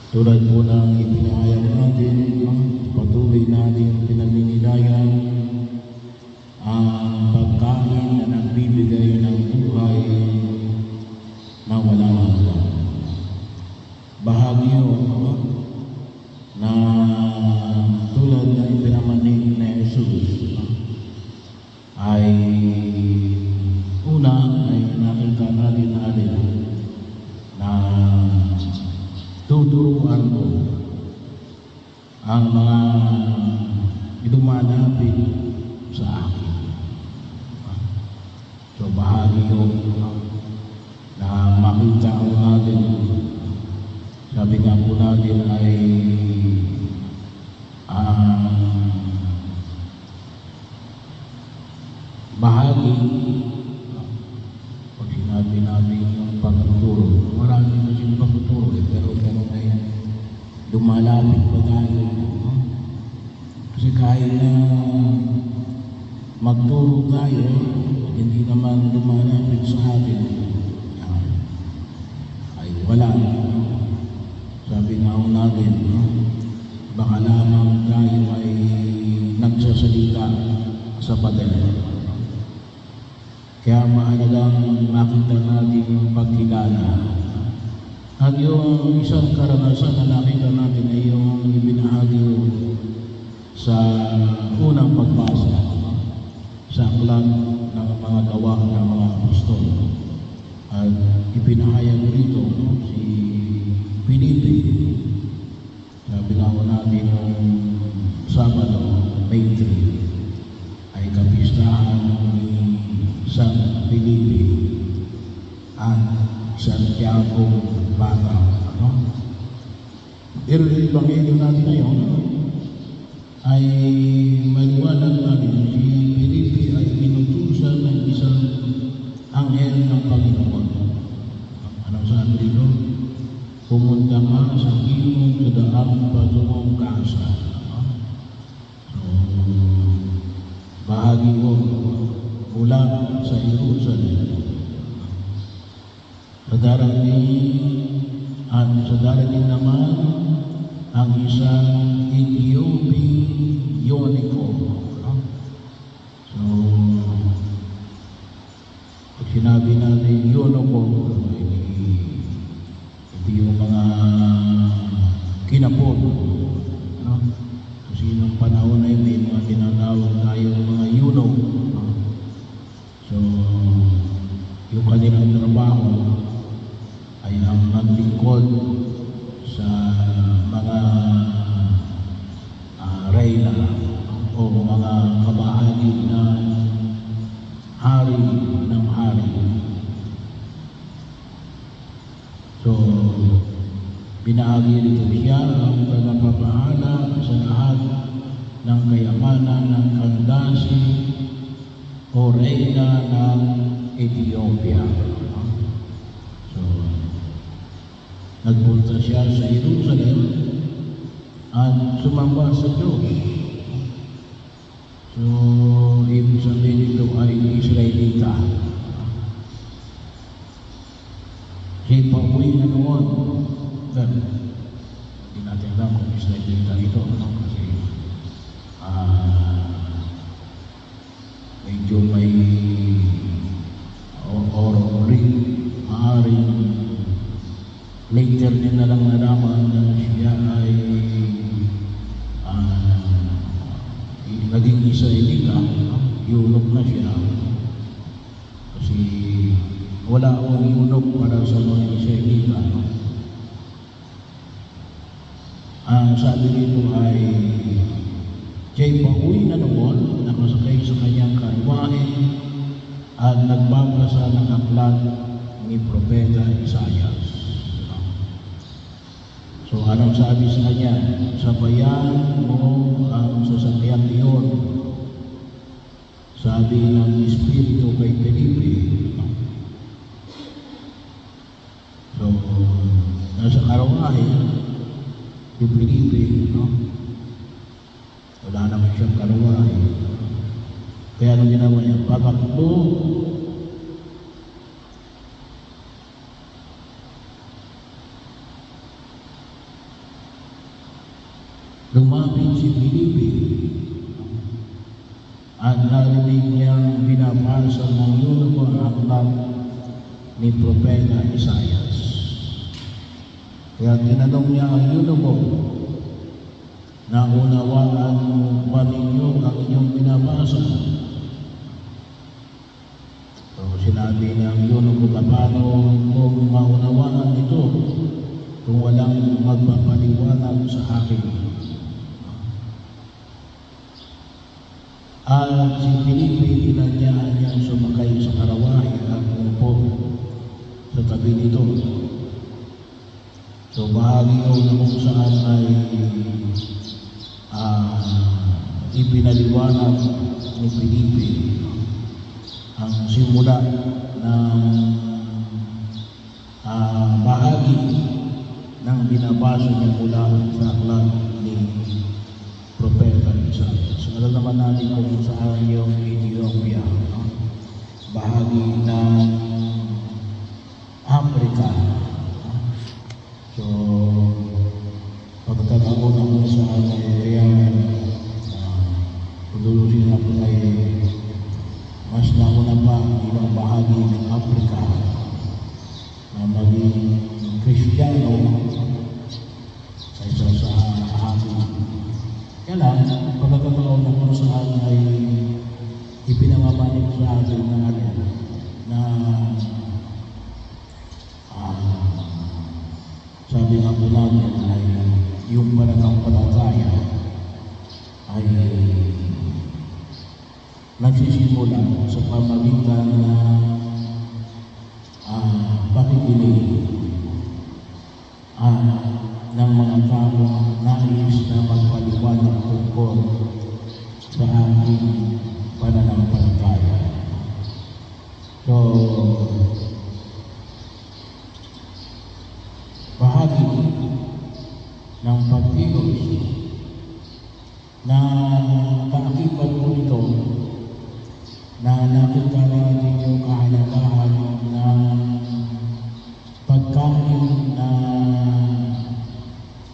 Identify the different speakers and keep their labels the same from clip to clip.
Speaker 1: Tulad po ng ipinahayag natin, patuloy natin pinaninilayan ang pagkain na nagbibigay ng buhay na walang hanggan. Bahagi yun na tulad na ipinamanig na Jesus ay una ay nakita natin na tuturuan ko ang mga dumalapit sa akin. So bahagi yun na makita ko natin, sabi nga po natin ay bahagi pag sinabi natin yung pagtuturo, marami na siyang pagtuturo pero ay dumalapit pa tayo. Kasi kahit na magturo tayo, hindi naman dumalapit sa atin, ay wala. Sabi nga natin, baka lamang tayo ay nagsasalita sa pader. Kaya mahalagang makita natin yung pagkilala. At yung isang karanasan na nakita natin ay yung ibinahagi sa unang pagbasa sa aklat ng mga gawa ng mga apostol. At ipinahayag rito si Felipe. Sabi nga natin yung Sabado, May 3, ay kapistahan ni San Felipe at Santiago Bata. Pero yung Ebanghelyo natin ngayon ay maliwanag natin si Felipe ay inutusan ng isang anghel ng Panginoon. Anong sabi dito? Pumunta ka sa ilog sa daang patungong Gaza. So, bahagi ko mula sa Jerusalem. Sa darating naman ang isang Ethiopian Yoniko. So, pag sinabi natin Yoniko, ito yung mga kinapod. Kasi nung panahon na yun, may mga tinatawag tayong mga Yuno. So, yung kanilang trabaho ay ang naglingkod sa mga reyna o mga kabahagi na hari ng hari. So, binahagi nito siya ang pagpapahala sa lahat ng kayamanan ng Kandasi o reyna ng Ethiopia. So, nagpunta siya sa Jerusalem at sumamba sa Diyos. So, ibig sabihin ito ay Israelita. Siya pauwi na noon. Hindi natin alam kung Israelita ito. Kasi medyo may maaaring later niya na lang nalaman na siya ay naging Israelita, Yunok na siya. Kasi wala akong Yunok para sa mga Israelita. Sabi dito ay siya'y pauwi na noon, nakasakay sa kanyang karwahe at nagbabasa ng aklat ni Propeta Isaias. So anong sabi sa kanya? Sabayan mo ang sasakyan iyon. Sabi ng Espiritu kay Felipe. So nasa karwahe si Felipe, wala naman siyang karwahe. Kaya anong ginawa niya? Patakbo lumapit si Felipe at narinig niyang binabasa ng eunuko ang aklat ni Propeta Isaias. Kaya tinanong niya ang eunuko, naunawaan mo ba ninyo ang inyong binabasa? So sinabi ng eunuko, paano kung maunawaan ito kung walang magpapaliwanag sa akin? At si Felipe inanyaan niyang sumakay sa karawahe at umupo sa tabi nito. So bahagi yun na kung saan ay ipinaliwanag ni Felipe ang simula ng bahagi ng binabasa niya mula sa aklat ni Propeta Isaias. So, alam naman natin kung saan yung Ethiopia, bahagi ng Africa. So, pagkatapos na kung saan ay kaya lulusin ako ay mas nauna pa ilang bahagi ng Africa na maging Kristiyano kaysa sa ating. Kaya lang, pagkakataon na kung saan ay ipinamamanig sa atin na sabi nga po namin ay yung pananampalataya ay nagsisimula sa pamagitan na pakikinig ng mga taong nais na magpaliwanag tungkol sa ating pananampalataya. So, bahagi ng pagkilos na kaakibat po ito na nakita natin yung kahalagahan ng pagkain na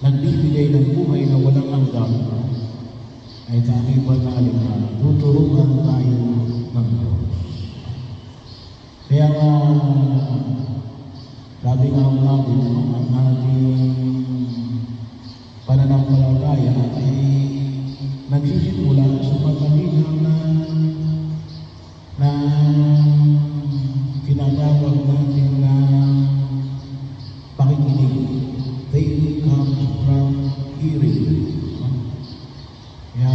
Speaker 1: nagbibigay ng buhay na walang hanggan ay kaakibat natin na tuturuan tayo ng Diyos. Kaya nga sabi nga natin ang ating pananampalataya ay nagsisimula sa pagkakilang na tinatawag natin na pakikinig. Faith comes from hearing. Kaya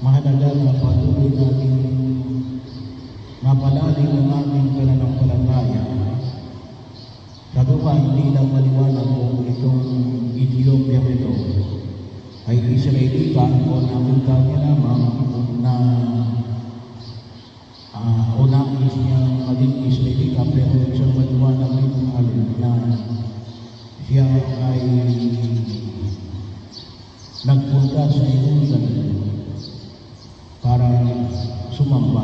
Speaker 1: mahalaga na patuloy natin mapalalim ang ating pananampalataya. Kagawa, hindi lang maliwanag kung itong Ethiopia ito ay Israelita o nakita niya lamang na nais niya maging Israelita, pero isang maliwanag ito na siya ay nagpunta sa Jerusalem para sumamba.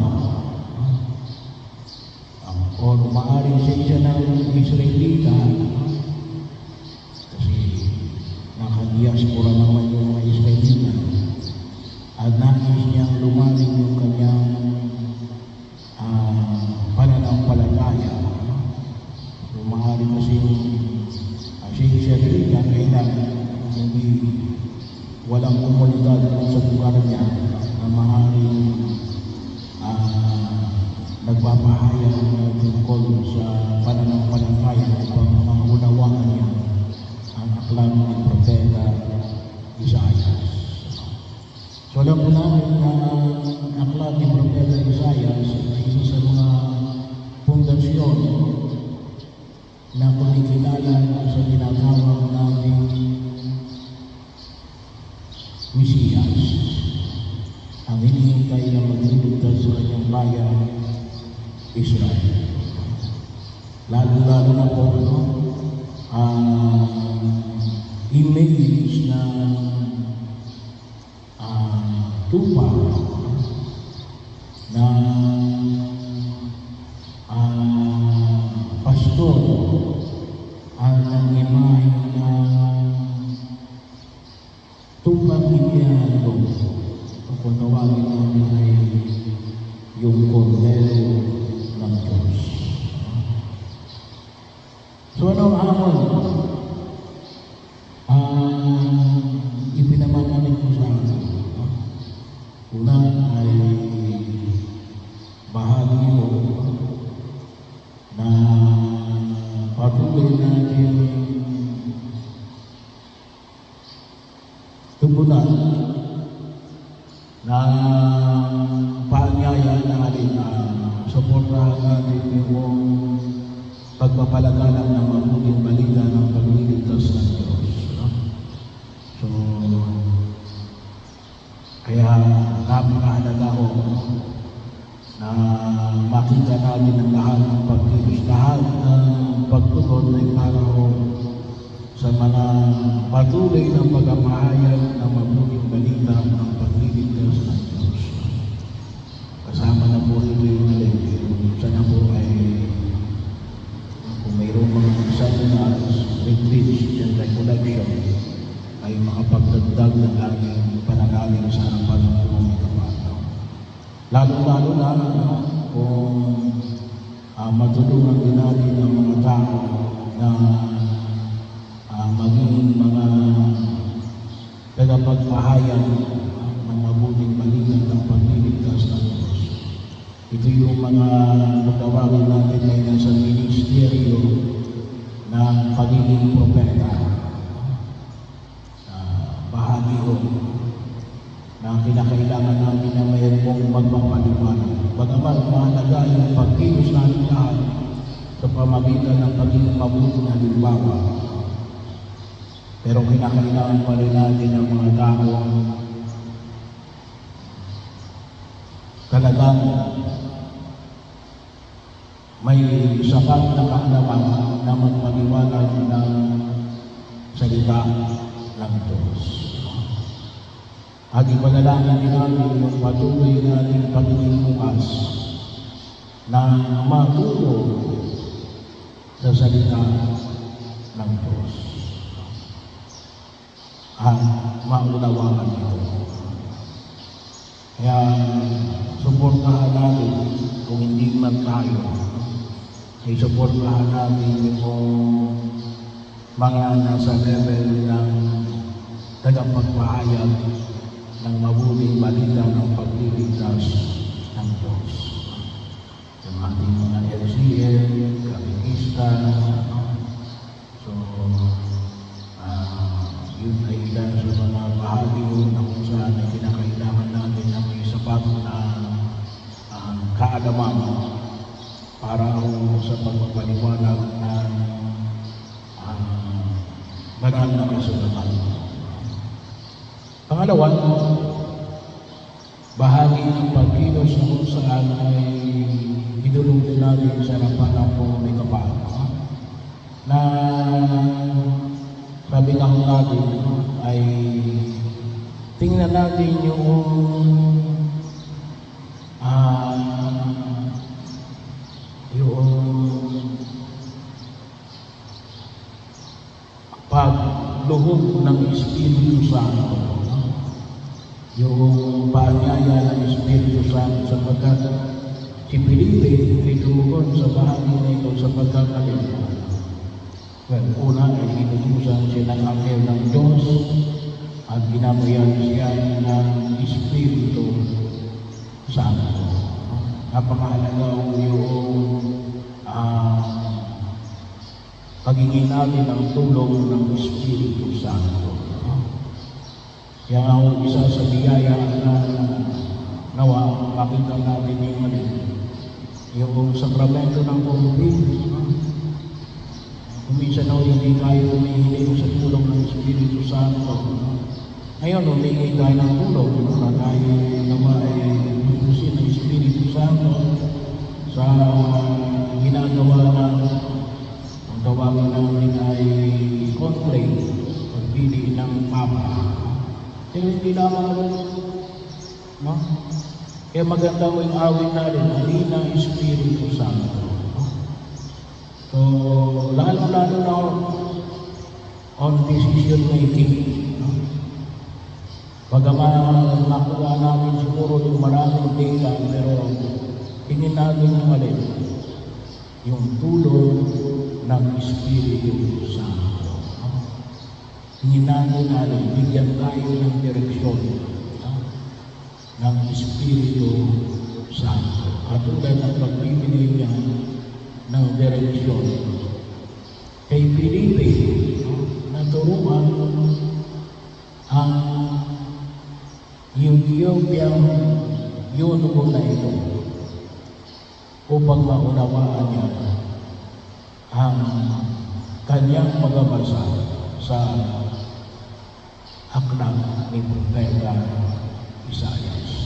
Speaker 1: O maaaring siya ng Israelita kasi naka-diaspora naman yung mga Israelita at nais niyang lumalim yung kanyang pananampalataya. So maaaring kasi siya Israelita kailangan hindi walang komunidad sa lugar niya na maaaring nagpapahayag tungkol sa pananampalataya upang maunawaan niya ang aklat ng Propeta Isaias. So alam po namin na ang aklat ng Propeta Isaias ay isa sa mga pundasyon na kumikilala sa tinatawag nating Mesiyas, ang hinihintay na magliligtas sa kanyang bayan Israel. Lalo na po image na tupa na pastor ang imahe na mga patuloy na pagpapahayag ng mabuting balita ng pagliligtas ng Diyos. Kasama na po ito yung sana po ay kung mayroong mga seminars, retreats, and recollection ay makapagdagdag ng aking pananalig sa harapan ng Panginoon Kapatid. Lalo-lalo na kung matulungan din natin ang mga tao na maging mga tagapagpahayag ng mabuting balita ng pagliligtas ng Diyos. Ito yung mga magtawagin natin ngayon sa ministeryo ng pagiging propeta. Bahagi ko na kinakailangan natin na mayroong magpapaliwanag. Bagamat mahalaga yung pagkilos natin lahat sa pamagitan ng pagiging mabuting halimbawa. Pero kinakailangan pa rin natin ang mga tao talagang may sapat na kaalaman na magpaliwanag ng salita ng Diyos. At ipanalangin din natin yung patuloy natin pagiging bukas na matuto sa salita ng Diyos at maunawaan ito. Kaya suportahan natin kung hindi man tayo, ay suportahan natin yung mga nasa level ng tagapagpahayag ng mabuting balita ng pagliligtas ng Diyos. Yung ating mga LCM, katekista, so yun ay ilan sa mga bahagi na kung saan ay kinakailangan natin na may sapat na kaalaman para sa pagpapaliwanag ng banal na kasulatan. Pangalawa, bahagi ng pagkilos na kung saan ay idulungin natin sa harapan ng Panginoon Kapatid na sabi nga natin ay tingnan natin yung pagluhog ng Espiritu Santo, yung paanyaya ng Espiritu Santo, sapagkat si Felipe ay tumugon sa bahagi na ito sa pagkakalimpan. Well, una ay inutusan siya ng anghel ng Diyos at ginabayan siya ng Espiritu Santo. Napakahalaga yung pagiging natin ng tulong ng Espiritu Santo. Kaya ang isa sa biyaya na nawa, makita natin yung sakramento ng pag-ibig. Kuminsan hindi tayo humihiling sa tulong ng Espiritu Santo. Ngayon, humingi tayo ng tulong na tayo nawa ay gustusin ng Espiritu Santo sa ginagawa ng ang tawagin namin ay conclave, pagpili ng Papa. Pero hindi lamang no? Kaya maganda mo yung awit natin, halina Espiritu Santo. So, lalo-lalo na on decision making. Bagaman nakuha namin siguro yung maraming data, pero tingin natin yung alin, yung tulong ng Espiritu Santo. Tingin natin alin, bigyan tayo ng direksyon ng Espiritu Santo. At tulad ng pagbibigay niya ng direksyon kay Felipe, naturuan ang Ethiopian eunuch na ito upang maunawaan niya ang kanyang pagbabasa sa aklat ni Propeta Isaias.